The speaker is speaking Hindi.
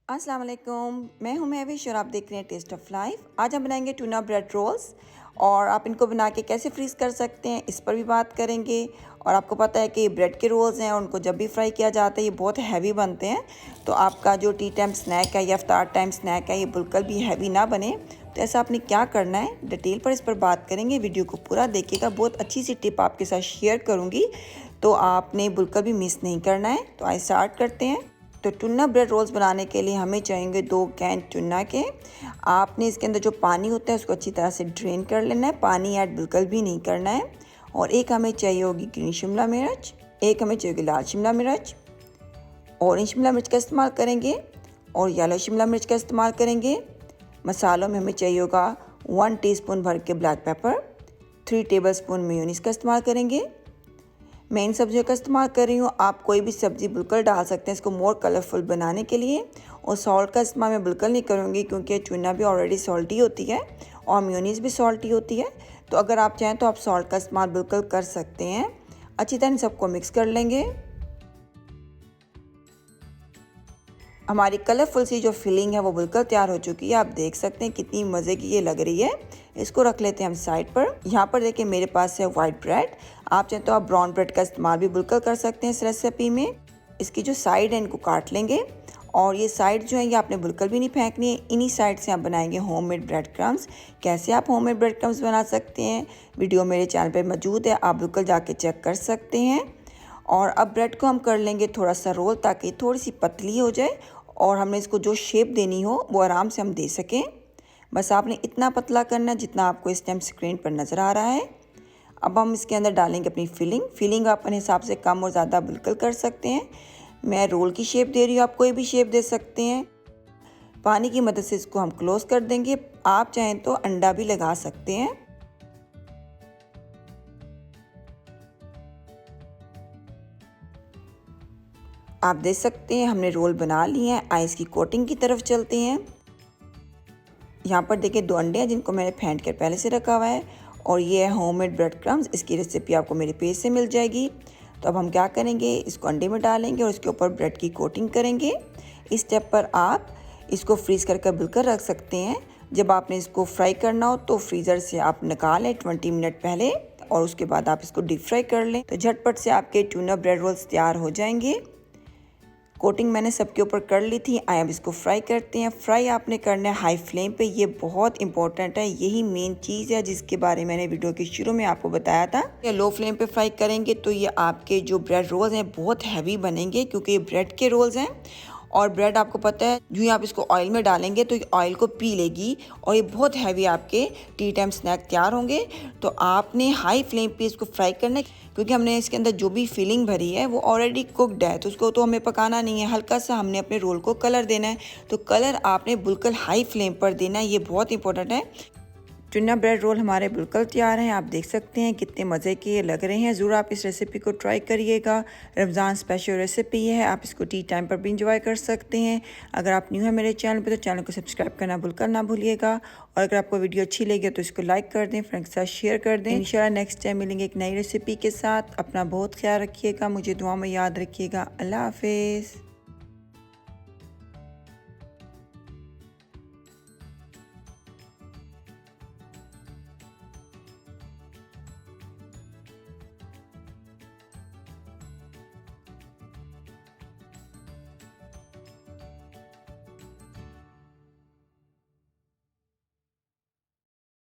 अस्सलाम वालेकुम, मैं हूं महविश और आप देख रहे हैं टेस्ट ऑफ लाइफ। आज हम बनाएंगे टूना ब्रेड रोल्स और आप इनको बना के कैसे फ्रीज़ कर सकते हैं इस पर भी बात करेंगे। और आपको पता है कि ब्रेड के रोल्स हैं, उनको जब भी फ्राई किया जाता है ये बहुत हैवी बनते हैं, तो आपका जो टी टाइम स्नैक है या इफ्तार टाइम स्नैक है ये बिल्कुल भी हैवी ना बने। तो ऐसा आपने क्या करना है डिटेल पर इस पर बात करेंगे। वीडियो को पूरा देखिएगा, बहुत अच्छी सी टिप आपके साथ शेयर करूँगी, तो आपने बिल्कुल भी मिस नहीं करना है। तो आइए स्टार्ट करते हैं। तो टुन्ना ब्रेड रोल्स बनाने के लिए हमें चाहिए 2 कैन टुन्ना के। आपने इसके अंदर जो पानी होता है उसको अच्छी तरह से ड्रेन कर लेना है, पानी ऐड बिल्कुल भी नहीं करना है। और एक हमें चाहिए होगी ग्रीन शिमला मिर्च, एक हमें चाहिए होगी लाल शिमला मिर्च, ऑरेंज शिमला मिर्च का इस्तेमाल करेंगे और येलो शिमला मिर्च का इस्तेमाल करेंगे। मसालों में हमें चाहिए होगा 1 टीस्पून भर के ब्लैक पेपर, 3 टेबलस्पून मेयोनीज का इस्तेमाल करेंगे। मैं इन सब्जियों का इस्तेमाल कर रही हूँ, आप कोई भी सब्ज़ी बिल्कुल डाल सकते हैं इसको मोर कलरफुल बनाने के लिए। और सॉल्ट का इस्तेमाल मैं बिल्कुल नहीं करूँगी क्योंकि टुना भी ऑलरेडी सॉल्टी होती है और मेयोनीज़ भी सॉल्टी होती है। तो अगर आप चाहें तो आप सॉल्ट का इस्तेमाल बिल्कुल कर सकते हैं। अच्छी तरह इन सबको मिक्स कर लेंगे। हमारी कलरफुल सी जो फिलिंग है वो बिल्कुल तैयार हो चुकी है। आप देख सकते हैं कितनी मज़े की ये लग रही है। इसको रख लेते हैं हम साइड पर। यहाँ पर देखिए मेरे पास है वाइट ब्रेड, आप चाहें तो आप ब्राउन ब्रेड का इस्तेमाल भी बिल्कुल कर सकते हैं इस रेसिपी में। इसकी जो साइड है इनको काट लेंगे और ये साइड जो है ये आपने बिल्कुल भी नहीं फेंकनी है। इन्हीं साइड से आप बनाएंगे होममेड ब्रेड क्रम्स। कैसे आप होममेड ब्रेड क्रम्स बना सकते हैं वीडियो मेरे चैनल पर मौजूद है, आप बिल्कुल जाके चेक कर सकते हैं। और अब ब्रेड को हम कर लेंगे थोड़ा सा रोल ताकि थोड़ी सी पतली हो जाए और हमने इसको जो शेप देनी हो वो आराम से हम दे सकें। बस आपने इतना पतला करना है जितना आपको इस टाइम स्क्रीन पर नज़र आ रहा है। अब हम इसके अंदर डालेंगे अपनी फिलिंग आप अपने हिसाब से कम और ज़्यादा बिल्कुल कर सकते हैं। मैं रोल की शेप दे रही हूँ, आप कोई भी शेप दे सकते हैं। पानी की मदद से इसको हम क्लोज़ कर देंगे। आप चाहें तो अंडा भी लगा सकते हैं। आप देख सकते हैं हमने रोल बना लिए हैं। आइस की कोटिंग की तरफ चलते हैं। यहाँ पर देखिए 2 अंडे हैं जिनको मैंने फेंट कर पहले से रखा हुआ है और ये है होममेड ब्रेड क्रम्स। इसकी रेसिपी आपको मेरे पेज से मिल जाएगी। तो अब हम क्या करेंगे, इसको अंडे में डालेंगे और इसके ऊपर ब्रेड की कोटिंग करेंगे। इस स्टेप पर आप इसको फ्रीज़ करके बिल्कुल रख सकते हैं। जब आपने इसको फ्राई करना हो तो फ्रीज़र से आप निकालें 20 मिनट पहले और उसके बाद आप इसको डीप फ्राई कर लें। तो झटपट से आपके टूना ब्रेड रोल्स तैयार हो जाएंगे। कोटिंग मैंने सबके ऊपर कर ली थी। आइए अब इसको फ्राई करते हैं। फ्राई आपने करना है हाई फ्लेम पे, ये बहुत इंपॉर्टेंट है, यही मेन चीज़ है जिसके बारे में मैंने वीडियो के शुरू में आपको बताया था। या लो फ्लेम पे फ्राई करेंगे तो ये आपके जो ब्रेड रोल्स हैं बहुत हैवी बनेंगे क्योंकि ये ब्रेड के रोल्स हैं। और ब्रेड आपको पता है जो ही आप इसको ऑयल में डालेंगे तो ये ऑयल को पी लेगी और ये बहुत हैवी आपके टी टाइम स्नैक तैयार होंगे। तो आपने हाई फ्लेम पे इसको फ्राई करना है क्योंकि हमने इसके अंदर जो भी फिलिंग भरी है वो ऑलरेडी कुकड है, तो उसको तो हमें पकाना नहीं है। हल्का सा हमने अपने रोल को कलर देना है, तो कलर आपने बिल्कुल हाई फ्लेम पर देना है, ये बहुत इंपॉर्टेंट है। टुना ब्रेड रोल हमारे बिल्कुल तैयार हैं। आप देख सकते हैं कितने मज़े के लग रहे हैं। ज़रूर आप इस रेसिपी को ट्राई करिएगा। रमज़ान स्पेशल रेसिपी है, आप इसको टी टाइम पर भी इंजॉय कर सकते हैं। अगर आप न्यू हैं मेरे चैनल पे तो चैनल को सब्सक्राइब करना बिल्कुल ना भूलिएगा। और अगर आपको वीडियो अच्छी लगी तो इसको लाइक कर दें, फ्रेंड्स के साथ शेयर कर दें। इंशाल्लाह नेक्स्ट टाइम मिलेंगे एक नई रेसिपी के साथ। अपना बहुत ख्याल रखिएगा, मुझे दुआ में याद रखिएगा। अल्लाह हाफिज़।